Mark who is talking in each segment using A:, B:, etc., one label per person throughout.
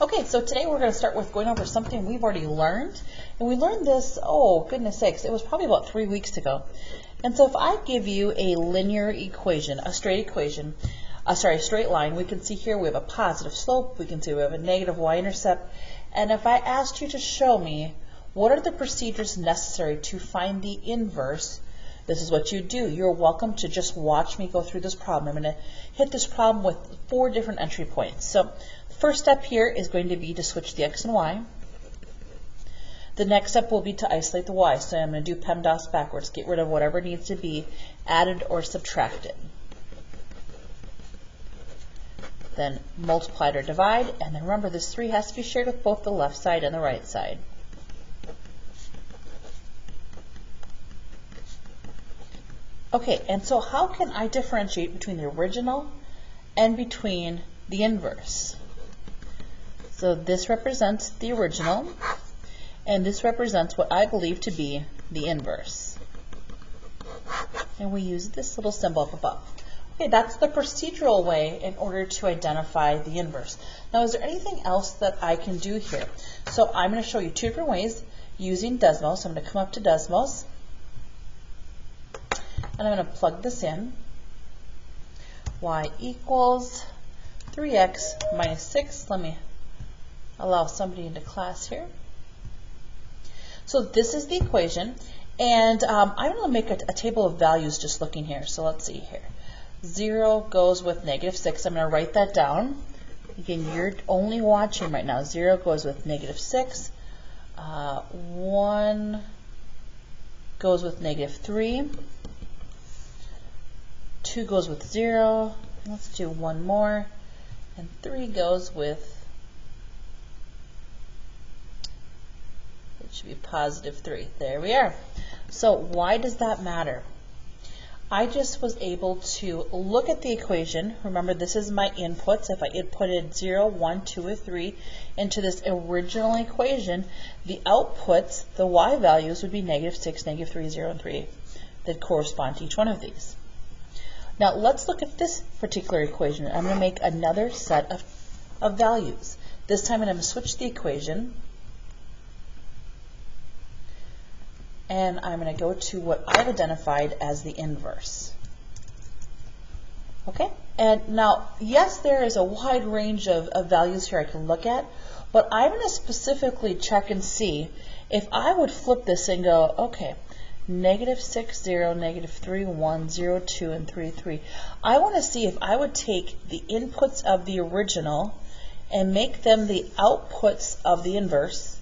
A: Okay, so today we're going to start with going over something we've already learned. And we learned this, oh goodness sakes, it was probably about 3 weeks ago. And so if I give you a linear equation, a straight line, we can see here we have a positive slope, we can see we have a negative y-intercept. And if I asked you to show me what are the procedures necessary to find the inverse, this is what you do. You're welcome to just watch me go through this problem. I'm going to hit this problem with 4 different entry points. So the first step here is going to be to switch the x and y. The next step will be to isolate the y. So I'm going to do PEMDAS backwards, get rid of whatever needs to be added or subtracted. Then multiply or divide, and then remember this 3 has to be shared with both the left side and the right side. Okay, and so how can I differentiate between the original and between the inverse? So this represents the original, and this represents what I believe to be the inverse. And we use this little symbol up above. Okay, that's the procedural way in order to identify the inverse. Now, is there anything else that I can do here? So I'm going to show you 2 different ways using Desmos. So I'm going to come up to Desmos, and I'm going to plug this in. Y equals 3x minus 6. Let me allow somebody into class here. So this is the equation, and I'm going to make a table of values just looking here. So let's see here. 0 goes with negative 6. I'm going to write that down. Again, you're only watching right now. 0 goes with negative 6. 1 goes with negative 3. 2 goes with 0. Let's do one more. And 3 goes with, it should be positive 3. There we are. So why does that matter? I just was able to look at the equation. Remember, this is my inputs. If I inputted 0, 1, 2, or 3 into this original equation, the outputs, the y values, would be negative 6, negative 3, 0, and 3 that correspond to each one of these. Now let's look at this particular equation. I'm going to make another set of values. This time I'm going to switch the equation, and I'm going to go to what I've identified as the inverse. Okay, and now yes, there is a wide range of values here I can look at, but I'm going to specifically check and see if I would flip this and go, okay, negative 6, 0, negative 3, 1, 0, 2, and 3, 3. I want to see if I would take the inputs of the original and make them the outputs of the inverse,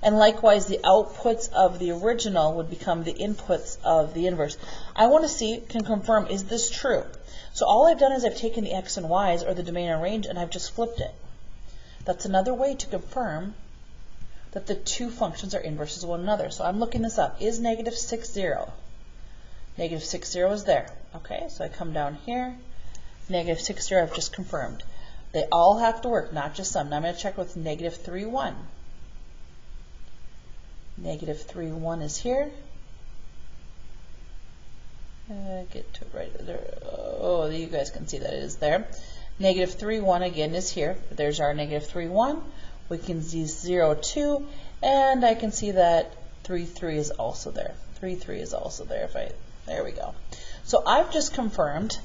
A: and likewise the outputs of the original would become the inputs of the inverse. I want to see, can confirm, is this true? So all I've done is I've taken the x and y's, or the domain and range, and I've just flipped it. That's another way to confirm that the 2 functions are inverses of one another. So I'm looking this up. Is negative 6, 0? Negative 6, 0 is there. Okay, so I come down here. Negative 6, 0, I've just confirmed. They all have to work, not just some. Now I'm going to check with negative 3, 1. Negative 3, 1 is here. Get to it right there. Oh, you guys can see that it is there. Negative 3, 1 again is here. There's our negative 3, 1. We can see 0, 2, and I can see that 3, 3 is also there. 3, 3 is also there. There we go. So I've just confirmed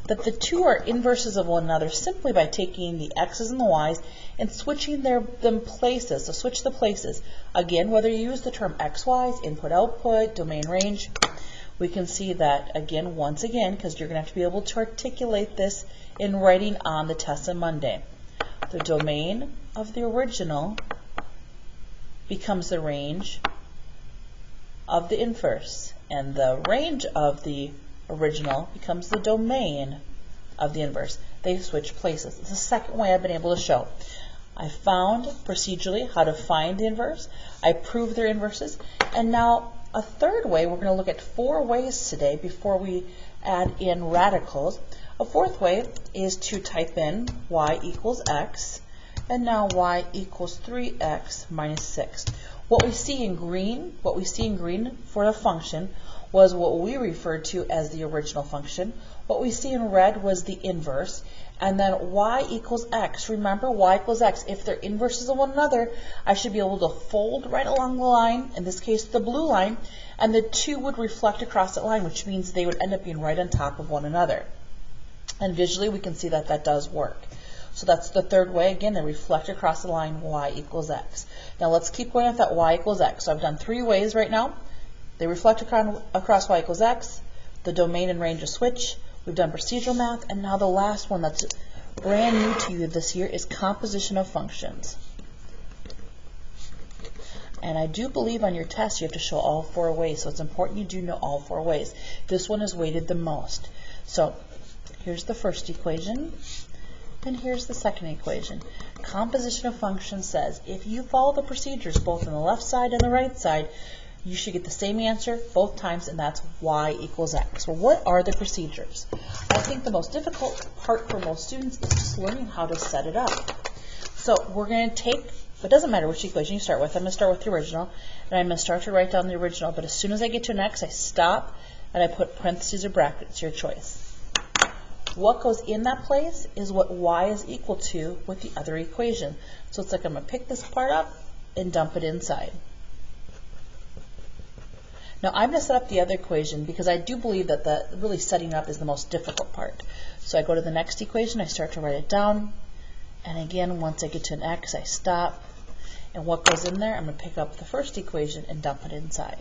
A: that the 2 are inverses of one another simply by taking the x's and the y's and switching them places. So switch the places. Again, whether you use the term x, y's, input, output, domain, range, we can see that again, once again, because you're going to have to be able to articulate this in writing on the test on Monday. The domain of the original becomes the range of the inverse, and the range of the original becomes the domain of the inverse. They switch places. It's the second way I've been able to show. I found procedurally how to find the inverse. I proved their inverses. And now a third way, we're going to look at 4 ways today before we add in radicals. A fourth way is to type in y equals x, and now y equals 3x minus 6. What we see in green for a function was what we referred to as the original function. What we see in red was the inverse, And then y equals x. Remember, y equals x. If they're inverses of one another, I should be able to fold right along the line, in this case the blue line, and the two would reflect across that line, which means they would end up being right on top of one another. And visually we can see that that does work. So that's the third way. Again, they reflect across the line, y equals x. Now let's keep going with that y equals x. So I've done 3 ways right now. They reflect across y equals x. The domain and range of switch. We've done procedural math. And now the last one that's brand new to you this year is composition of functions. And I do believe on your test you have to show all 4 ways. So it's important you do know all 4 ways. This one is weighted the most. So here's the first equation. And here's the second equation. Composition of functions says if you follow the procedures both on the left side and the right side, you should get the same answer both times, and that's y equals x. Well, what are the procedures? I think the most difficult part for most students is just learning how to set it up. So we're going to take, it doesn't matter which equation you start with. I'm going to start with the original, and I'm going to start to write down the original, but as soon as I get to an x, I stop, and I put parentheses or brackets, your choice. What goes in that place is what y is equal to with the other equation. So it's like I'm going to pick this part up and dump it inside. Now I'm going to set up the other equation because I do believe that really setting up is the most difficult part. So I go to the next equation, I start to write it down, and again, once I get to an x, I stop. And what goes in there, I'm going to pick up the first equation and dump it inside.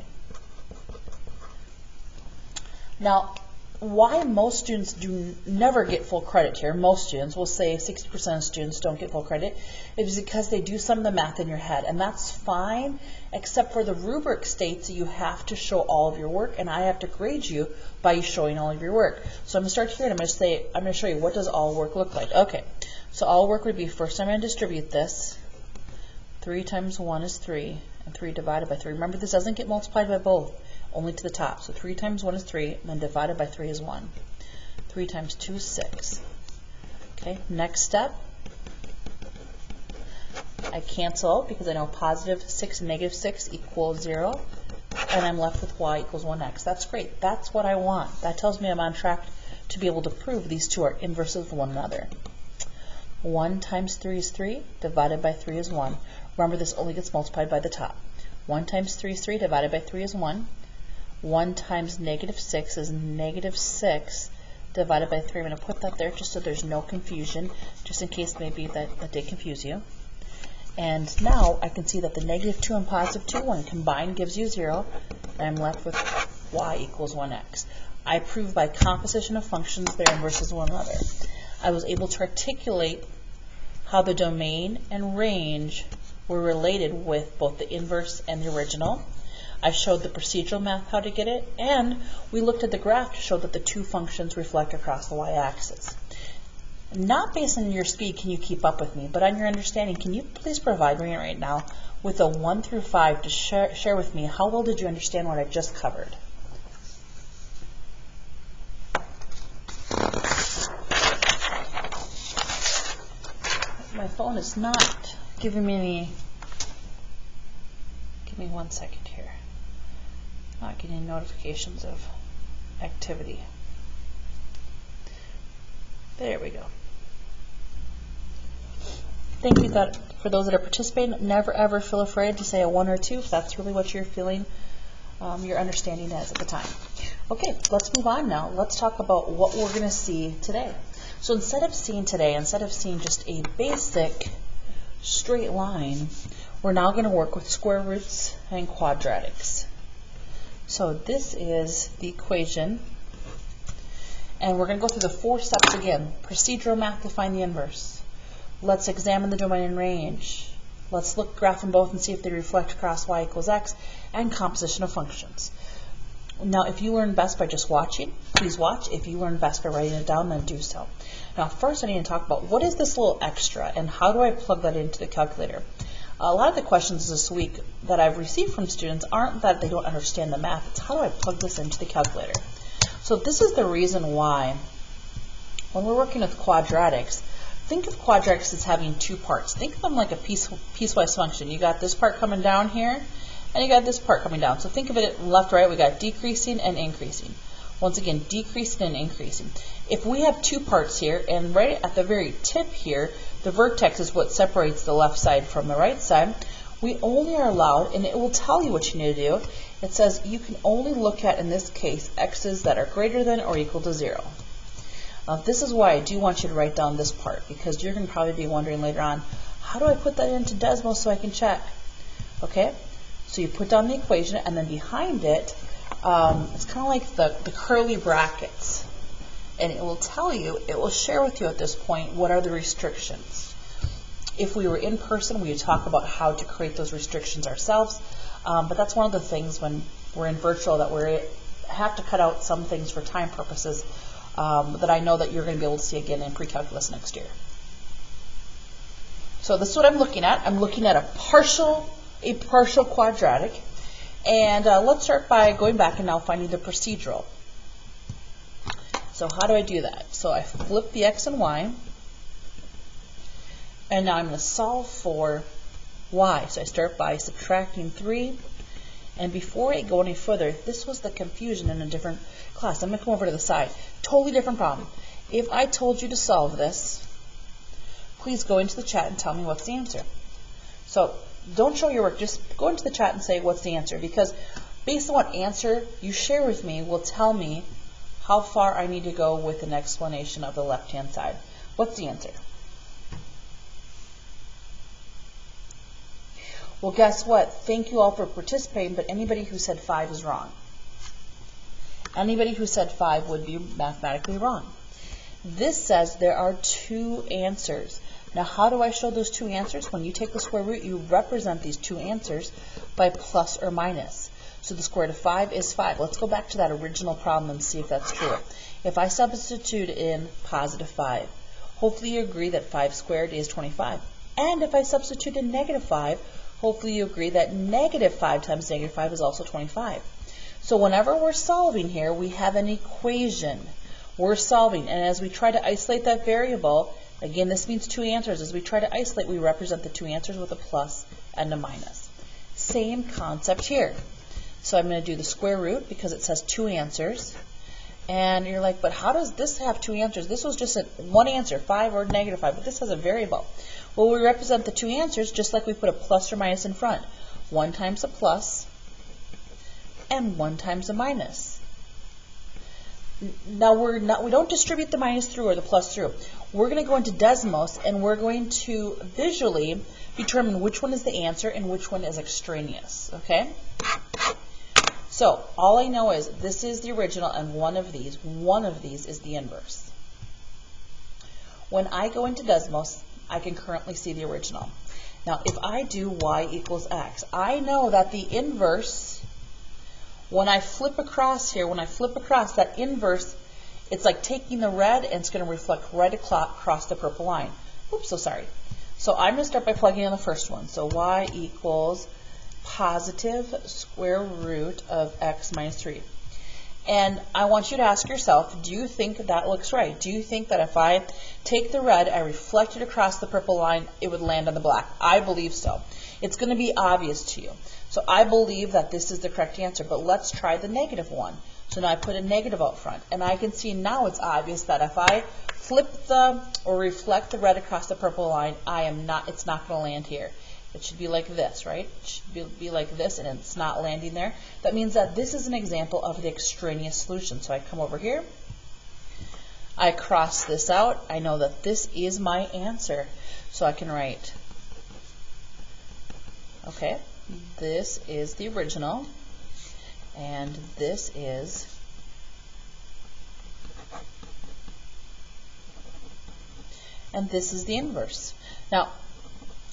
A: Now, why most students do never get full credit here, most students, we'll say 60% of students don't get full credit, is because they do some of the math in your head. And that's fine, except for the rubric states that you have to show all of your work, and I have to grade you by you showing all of your work. So I'm going to start here, and I'm going to show you what does all work look like. Okay, so all work would be, first I'm going to distribute this. 3 times 1 is 3, and 3 divided by 3. Remember, this doesn't get multiplied by both, only to the top. So 3 times 1 is 3, and then divided by 3 is 1. 3 times 2 is 6. Okay, next step. I cancel because I know positive 6 and negative 6 equals 0, and I'm left with y equals 1x. That's great. That's what I want. That tells me I'm on track to be able to prove these two are inverses of one another. 1 times 3 is 3, divided by 3 is 1. Remember, this only gets multiplied by the top. 1 times 3 is 3, divided by 3 is 1. 1 times negative 6 is negative 6 divided by 3. I'm going to put that there just so there's no confusion, just in case maybe that did confuse you. And now I can see that the negative 2 and positive 2, when combined, gives you 0, and I'm left with y equals 1x. I proved by composition of functions they're inverses of one another. I was able to articulate how the domain and range were related with both the inverse and the original. I showed the procedural math how to get it, and we looked at the graph to show that the two functions reflect across the y-axis. Not based on your speed can you keep up with me, but on your understanding, can you please provide me right now with a 1 through 5 to share with me how well did you understand what I just covered? My phone is not giving me any. Give me 1 second here. Not getting notifications of activity. There we go. Thank you for those that are participating. Never ever feel afraid to say a 1 or 2 if that's really what you're feeling your understanding is at the time. Okay, let's move on now. Let's talk about what we're going to see today. So instead of seeing just a basic straight line, we're now going to work with square roots and quadratics. So this is the equation, and we're going to go through the 4 steps again. Procedural math to find the inverse. Let's examine the domain and range. Let's graph them both and see if they reflect across y equals x, and composition of functions. Now, if you learn best by just watching, please watch. If you learn best by writing it down, then do so. Now, first I need to talk about what is this little extra, and how do I plug that into the calculator? A lot of the questions this week that I've received from students aren't that they don't understand the math, it's how do I plug this into the calculator? So this is the reason why when we're working with quadratics, think of quadratics as having 2 parts. Think of them like a piecewise function. You got this part coming down here, and you got this part coming down. So think of it left, right, we got decreasing and increasing. Once again, decreasing and increasing. If we have two parts here, and right at the very tip here, the vertex is what separates the left side from the right side, we only are allowed, and it will tell you what you need to do, it says you can only look at, in this case, x's that are greater than or equal to 0. Now, this is why I do want you to write down this part, because you're going to probably be wondering later on, how do I put that into Desmos so I can check? Okay, so you put down the equation, and then behind it, it's kind of like the curly brackets. And it will tell you, it will share with you at this point what are the restrictions. If we were in person, we would talk about how to create those restrictions ourselves. But that's one of the things when we're in virtual that we have to cut out some things for time purposes that I know that you're going to be able to see again in pre-calculus next year. So this is what I'm looking at. I'm looking at a partial quadratic. And let's start by going back and now finding the procedural. So how do I do that? So I flip the x and y, and now I'm going to solve for y. So I start by subtracting 3, and before I go any further, this was the confusion in a different class. I'm going to come over to the side. Totally different problem. If I told you to solve this, please go into the chat and tell me what's the answer. So don't show your work, just go into the chat and say what's the answer, because based on what answer you share with me will tell me how far I need to go with an explanation of the left-hand side. What's the answer? Well, guess what? Thank you all for participating, but anybody who said 5 is wrong. Anybody who said 5 would be mathematically wrong. This says there are 2 answers. Now, how do I show those 2 answers? When you take the square root, you represent these 2 answers by plus or minus. So the square root of 5 is 5. Let's go back to that original problem and see if that's true. If I substitute in positive 5, hopefully you agree that 5 squared is 25. And if I substitute in negative 5, hopefully you agree that negative 5 times negative 5 is also 25. So whenever we're solving here, we have an equation. We're solving, and as we try to isolate that variable, again, this means 2 answers. As we try to isolate, we represent the 2 answers with a plus and a minus. Same concept here. So I'm going to do the square root because it says 2 answers. And you're like, but how does this have 2 answers? This was just one answer, 5 or negative 5, but this has a variable. Well, we represent the 2 answers just like we put a plus or minus in front. 1 times a plus and 1 times a minus. Now we don't distribute the minus through or the plus through. We're going to go into Desmos and we're going to visually determine which one is the answer and which one is extraneous. Okay? So all I know is this is the original and one of these is the inverse. When I go into Desmos, I can currently see the original. Now if I do y equals x, I know that the inverse, when I flip across here, that inverse, it's like taking the red and it's going to reflect right across the purple line. Oops, so sorry. So I'm going to start by plugging in the first one. So y equals positive square root of x minus 3. And I want you to ask yourself, do you think that looks right? Do you think that if I take the red, I reflect it across the purple line, it would land on the black? I believe so. It's going to be obvious to you. So I believe that this is the correct answer, but let's try the negative one. So now I put a negative out front, and I can see now it's obvious that if I flip or reflect the red across the purple line, it's not going to land here. It should be like this, right? It should be like this, and it's not landing there. That means that this is an example of the extraneous solution. So I come over here, I cross this out, I know that this is my answer. So I can write, okay, this is the original, and this is the inverse. Now,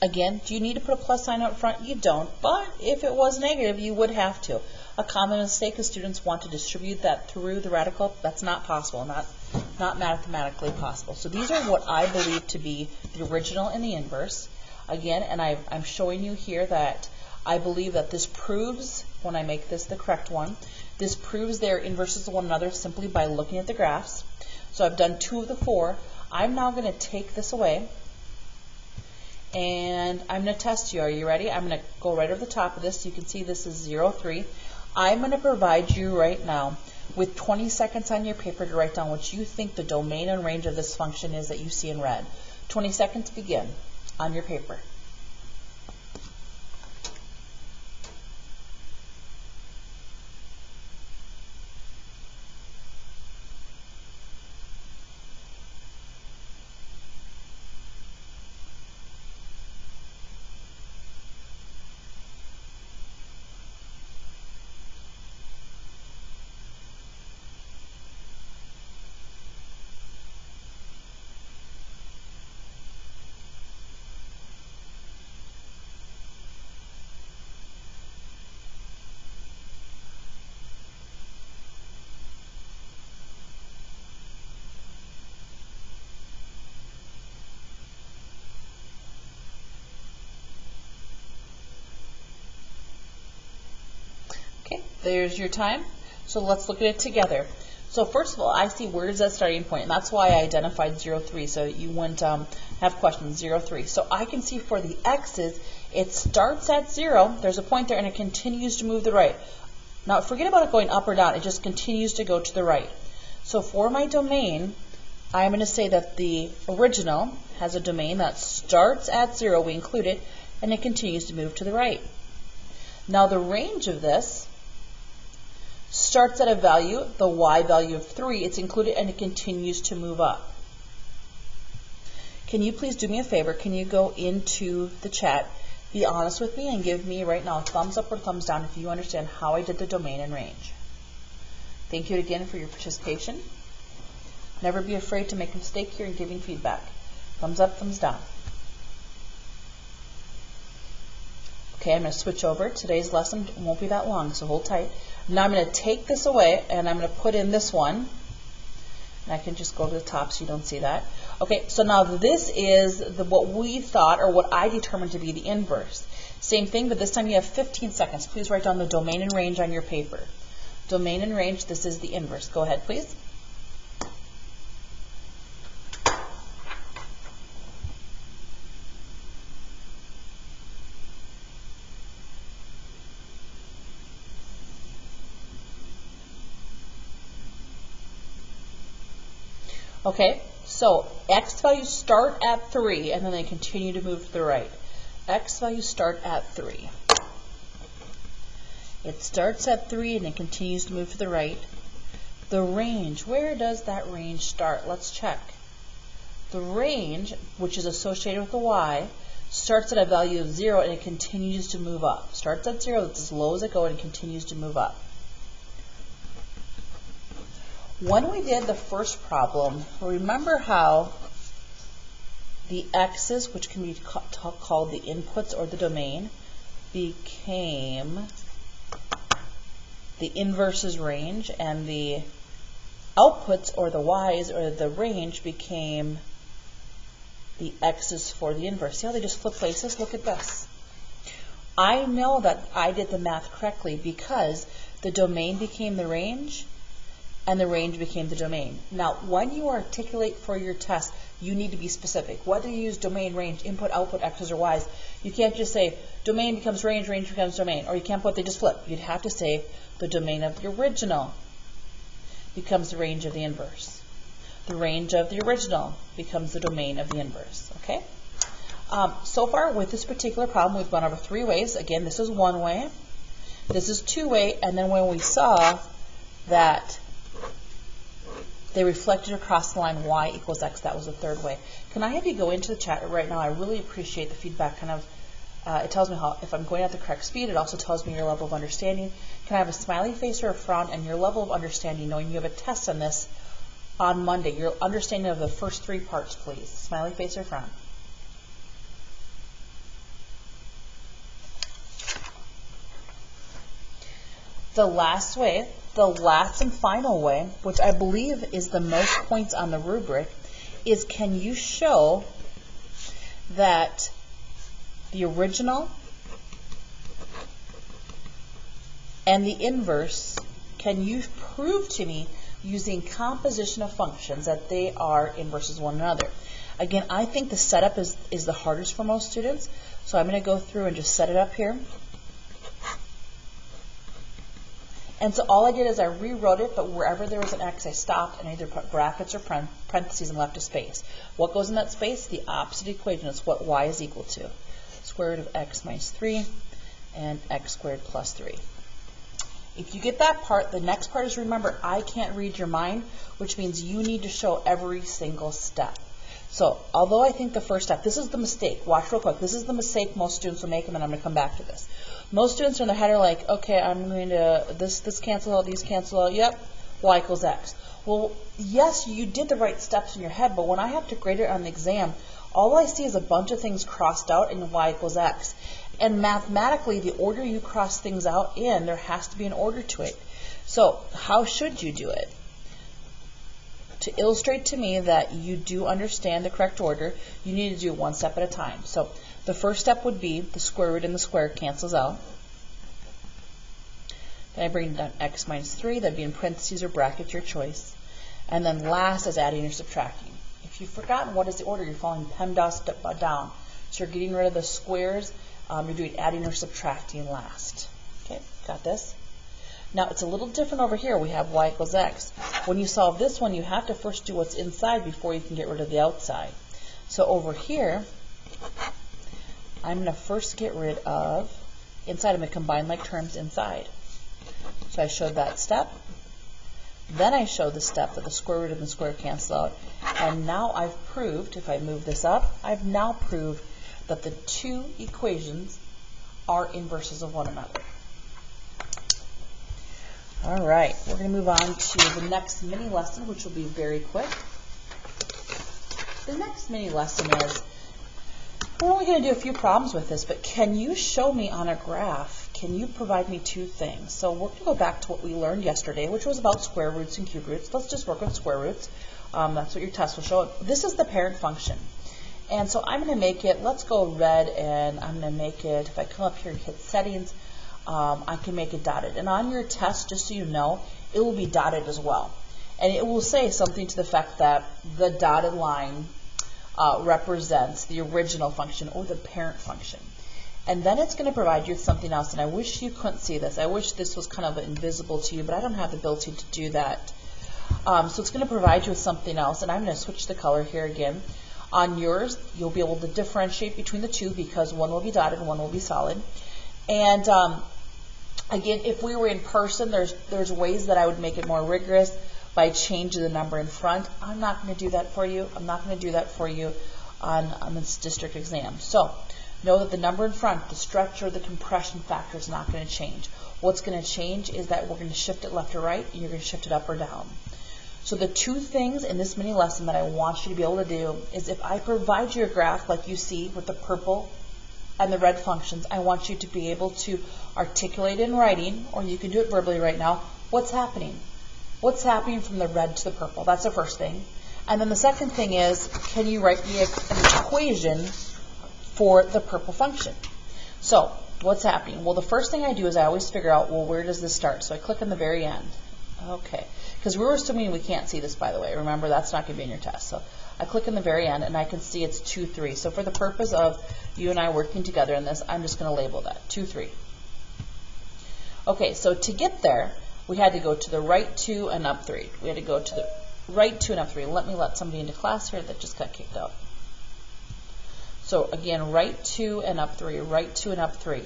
A: again, do you need to put a plus sign out front? You don't, but if it was negative, you would have to. A common mistake is students want to distribute that through the radical. That's not possible, not mathematically possible. So these are what I believe to be the original and the inverse. Again, and I'm showing you here that I believe that this proves, when I make this the correct one, this proves they're inverses of one another simply by looking at the graphs. So I've done 2 of the 4. I'm now going to take this away, and I'm going to test you. Are you ready? I'm going to go right over the top of this. You can see this is 0, 3. I'm going to provide you right now with 20 seconds on your paper to write down what you think the domain and range of this function is that you see in red. 20 seconds begin on your paper. Okay, there's your time. So let's look at it together. So first of all, I see where is that starting point, and that's why I identified 0, 3, so you wouldn't have questions, 0, 3. So I can see for the x's, it starts at 0, there's a point there, and it continues to move to the right. Now forget about it going up or down, it just continues to go to the right. So for my domain, I'm going to say that the original has a domain that starts at 0, we include it, and it continues to move to the right. Now the range of this starts at a value, the y value of 3, it's included, and it continues to move up. Can you please do me a favor? Can you go into the chat, be honest with me, and give me right now a thumbs up or thumbs down if you understand how I did the domain and range. Thank you again for your participation. Never be afraid to make a mistake here in giving feedback. Thumbs up, thumbs down. Okay, I'm going to switch over. Today's lesson won't be that long, so hold tight. Now I'm going to take this away, and I'm going to put in this one. And I can just go to the top so you don't see that. Okay, so now this is what we thought, or what I determined to be the inverse. Same thing, but this time you have 15 seconds. Please write down the domain and range on your paper. Domain and range, this is the inverse. Go ahead, please. Okay, so x values start at 3, and then they continue to move to the right. X values start at 3. It starts at 3, and it continues to move to the right. The range, where does that range start? Let's check. The range, which is associated with the y, starts at a value of 0, and it continues to move up. Starts at 0, it's as low as it goes, and continues to move up. When we did the first problem, remember how the x's, which can be called the inputs or the domain, became the inverse's range, and the outputs or the y's or the range became the x's for the inverse. See how they just flip places? Look at this. I know that I did the math correctly because the domain became the range, and the range became the domain. Now, when you articulate for your test, you need to be specific. Whether you use domain, range, input, output, x's, or y's, you can't just say domain becomes range, range becomes domain, or you can't put they just flip. You'd have to say the domain of the original becomes the range of the inverse. The range of the original becomes the domain of the inverse. Okay? So far with this particular problem, we've gone over 3 ways. Again, this is one way, this is 2 way, and then when we saw that they reflected across the line y equals x. That was the 3rd way. Can I have you go into the chat right now? I really appreciate the feedback. It tells me how, if I'm going at the correct speed, it also tells me your level of understanding. Can I have a smiley face or a frown and your level of understanding, knowing you have a test on this on Monday, your understanding of the first 3 parts, please. Smiley face or frown. The last way, the last and final way, which I believe is the most points on the rubric, is can you show that the original and the inverse, can you prove to me using composition of functions that they are inverses one another? Again, I think the setup is the hardest for most students, so I'm going to go through and just set it up here. And so all I did is I rewrote it, but wherever there was an x, I stopped and either put brackets or parentheses and left a space. What goes in that space? The opposite equation. It's what y is equal to. Square root of x minus 3 and x squared plus 3. If you get that part, the next part is, remember, I can't read your mind, which means you need to show every single step. So although I think the first step, this is the mistake. Watch real quick. This is the mistake most students will make, and then I'm going to come back to this. Most students in their head are like, okay, I'm going to, this cancel out, these cancel out, yep, y equals x. Well, yes, you did the right steps in your head, but when I have to grade it on the exam, all I see is a bunch of things crossed out and y equals x. And mathematically, the order you cross things out in, there has to be an order to it. So how should you do it? To illustrate to me that you do understand the correct order, you need to do it one step at a time. So the first step would be the square root and the square cancels out. Then I bring down x minus 3. That'd be in parentheses or brackets, your choice. And then last is adding or subtracting. If you've forgotten what is the order, you're following PEMDAS down. So you're getting rid of the squares. You're doing adding or subtracting last. Okay, got this? Now it's a little different over here. We have y equals x. When you solve this one, you have to first do what's inside before you can get rid of the outside. So over here, I'm going to first get rid of inside. I'm going to combine like terms inside. So I showed that step. Then I showed the step that the square root and the square cancel out. And now I've proved, if I move this up, I've now proved that the two equations are inverses of one another. All right, we're going to move on to the next mini lesson, which will be very quick. The next mini lesson is, we're only going to do a few problems with this, but can you show me on a graph, can you provide me two things? So we're going to go back to what we learned yesterday, which was about square roots and cube roots. Let's just work with square roots. That's what your test will show. This is the parent function. And so I'm going to make it, let's go red, and I'm going to make it, if I come up here and hit settings, I can make it dotted. And on your test, just so you know, it will be dotted as well. And it will say something to the fact that the dotted line represents the original function or the parent function. And then it's going to provide you with something else. And I wish you couldn't see this. I wish this was kind of invisible to you, but I don't have the ability to do that. So it's going to provide you with something else. And I'm going to switch the color here again. On yours, you'll be able to differentiate between the two because one will be dotted and one will be solid. And again, if we were in person, there's ways that I would make it more rigorous by changing the number in front. I'm not going to do that for you. I'm not going to do that for you on this district exam. So know that the number in front, the stretch or the compression factor, is not going to change. What's going to change is that we're going to shift it left or right, and you're going to shift it up or down. So the two things in this mini lesson that I want you to be able to do is, if I provide you a graph like you see with the purple and the red functions, I want you to be able to articulate in writing, or you can do it verbally right now, what's happening. What's happening from the red to the purple? That's the first thing. And then the second thing is, can you write me an equation for the purple function? So what's happening? Well, the first thing I do is I always figure out, well, where does this start? So I click on the very end. Okay. Because we're assuming we can't see this, by the way. Remember, that's not going to be in your test. So I click in the very end, and I can see it's 2, 3. So for the purpose of you and I working together in this, I'm just going to label that 2, 3. Okay, so to get there, we had to go to the right 2 and up 3. We had to go to the right 2 and up 3. Let me let somebody into class here that just got kicked out. So again, right 2 and up 3, right 2 and up 3.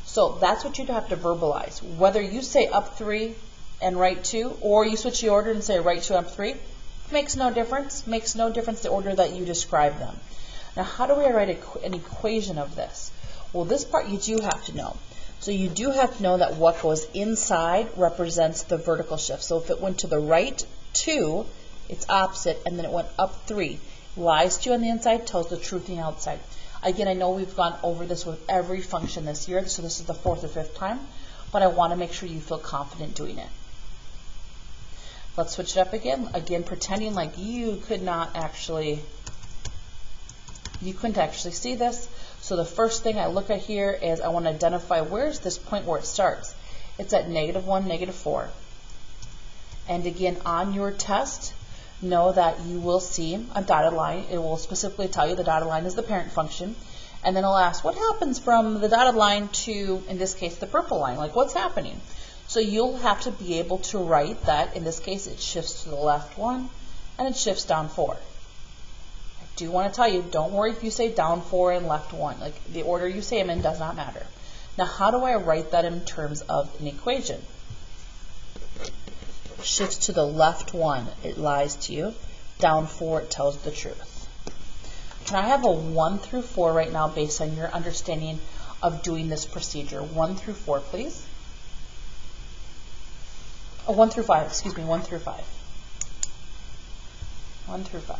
A: So that's what you'd have to verbalize. Whether you say up 3 and right 2, or you switch the order and say right 2 and up 3, makes no difference. Makes no difference the order that you describe them. Now, how do I write an equation of this? Well, this part you do have to know. So you do have to know that what goes inside represents the vertical shift. So if it went to the right 2, it's opposite, and then it went up 3. Lies to you on the inside, tells the truth on the outside. Again, I know we've gone over this with every function this year, so this is the 4th or 5th time, but I want to make sure you feel confident doing it. Let's switch it up again. Again, pretending like you couldn't actually see this. So the first thing I look at here is I want to identify where's this point where it starts. It's at -1, -4. And again, on your test, know that you will see a dotted line. It will specifically tell you the dotted line is the parent function. And then it'll ask, what happens from the dotted line to, in this case, the purple line? Like, what's happening? So you'll have to be able to write that, in this case, it shifts to the left 1 and it shifts down 4. I do want to tell you, don't worry if you say down 4 and left 1. Like, the order you say them in does not matter. Now, how do I write that in terms of an equation? Shifts to the left 1, it lies to you. Down 4, it tells the truth. Can I have a 1 through 4 right now based on your understanding of doing this procedure? 1 through 4, please. Oh, 1 through 5, excuse me, 1 through 5. 1 through 5.